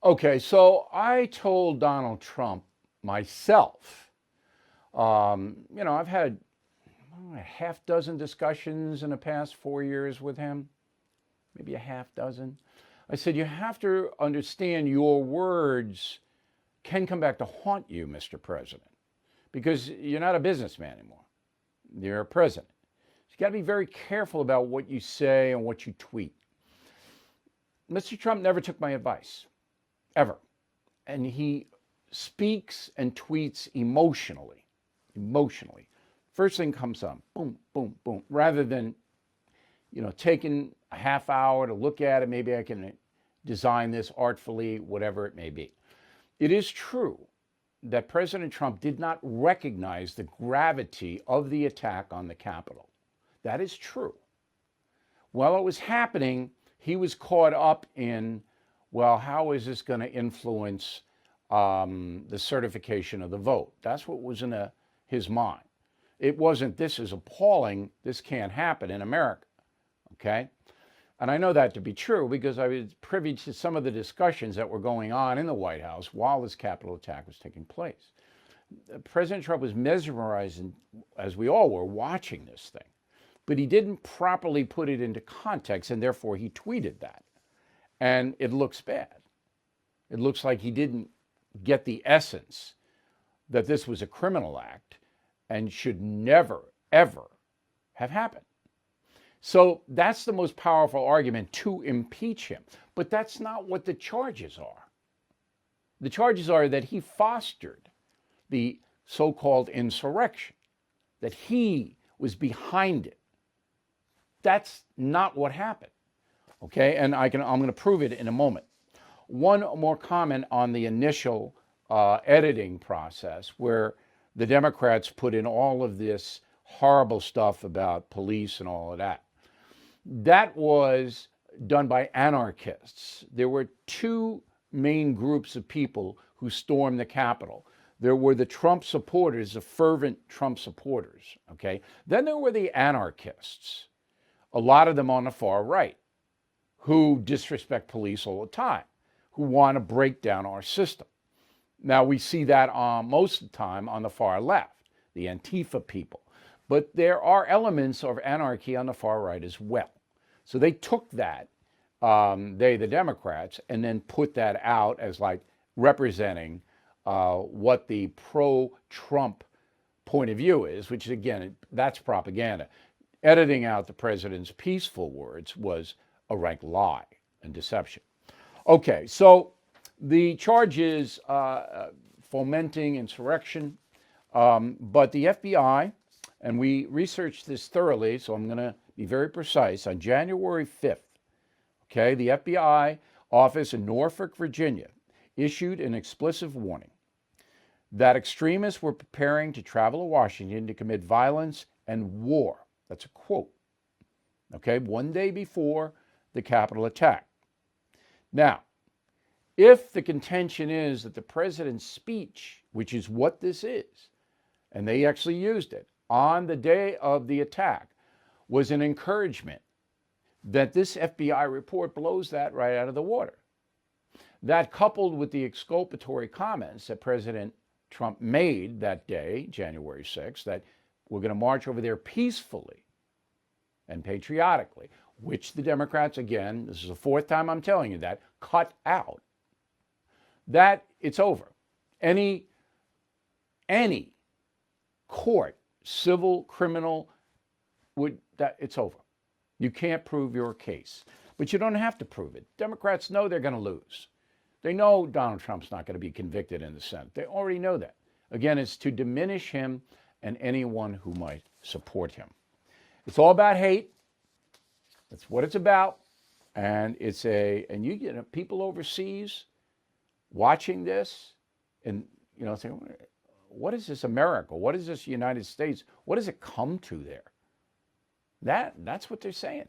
Okay, so I told Donald Trump myself, I've had a half dozen discussions in the past 4 years with him, maybe a half dozen. I said, you have to understand your words can come back to haunt you, Mr. President, because you're not a businessman anymore. You're a president. So you got to be very careful about what you say and what you tweet. Mr. Trump never took my advice, ever. And he speaks and tweets emotionally. Emotionally. First thing comes up, boom, boom, boom, rather than, taking a half hour to look at it. Maybe I can design this artfully, whatever it may be. It is true that President Trump did not recognize the gravity of the attack on the Capitol. That is true. While it was happening, he was caught up in, well, how is this going to influence the certification of the vote? That's what was in his mind. It wasn't, this is appalling, this can't happen in America, okay? And I know that to be true because I was privy to some of the discussions that were going on in the White House while this Capitol attack was taking place. President Trump was mesmerized, as we all were, watching this thing. But he didn't properly put it into context, and therefore he tweeted that. And it looks bad. It looks like he didn't get the essence that this was a criminal act and should never, ever have happened. So that's the most powerful argument to impeach him. But that's not what the charges are. The charges are that he fostered the so-called insurrection, that he was behind it. That's not what happened, okay? And I'm going to prove it in a moment. One more comment on the initial editing process where the Democrats put in all of this horrible stuff about police and all of that. That was done by anarchists. There were two main groups of people who stormed the Capitol. There were the Trump supporters, the fervent Trump supporters, okay? Then there were the anarchists, a lot of them on the far right, who disrespect police all the time, who want to break down our system. Now, we see that most of the time on the far left, the Antifa people. But there are elements of anarchy on the far right as well. So they took that, the Democrats, and then put that out as like representing what the pro-Trump point of view is, which again, that's propaganda. Editing out the president's peaceful words was a rank lie and deception. Okay, so the charge is fomenting insurrection, but the FBI, and we researched this thoroughly, so I'm going to be very precise, on January 5th, okay, the FBI office in Norfolk, Virginia, issued an explicit warning that extremists were preparing to travel to Washington to commit violence and war. That's a quote, okay, one day before the Capitol attack. Now, if the contention is that the president's speech, which is what this is, and they actually used it on the day of the attack, was an encouragement, that this FBI report blows that right out of the water. That, coupled with the exculpatory comments that President Trump made that day, January 6th, that we're going to march over there peacefully and patriotically, which the Democrats, again, this is the fourth time I'm telling you that, cut out, that it's over. Any court, civil, criminal, it's over. You can't prove your case. But you don't have to prove it. Democrats know they're going to lose. They know Donald Trump's not going to be convicted in the Senate. They already know that. Again, it's to diminish him and anyone who might support him. It's all about hate. That's what it's about. And and you get people overseas watching this and, saying, what is this America? What is this United States? What does it come to there? That's what they're saying.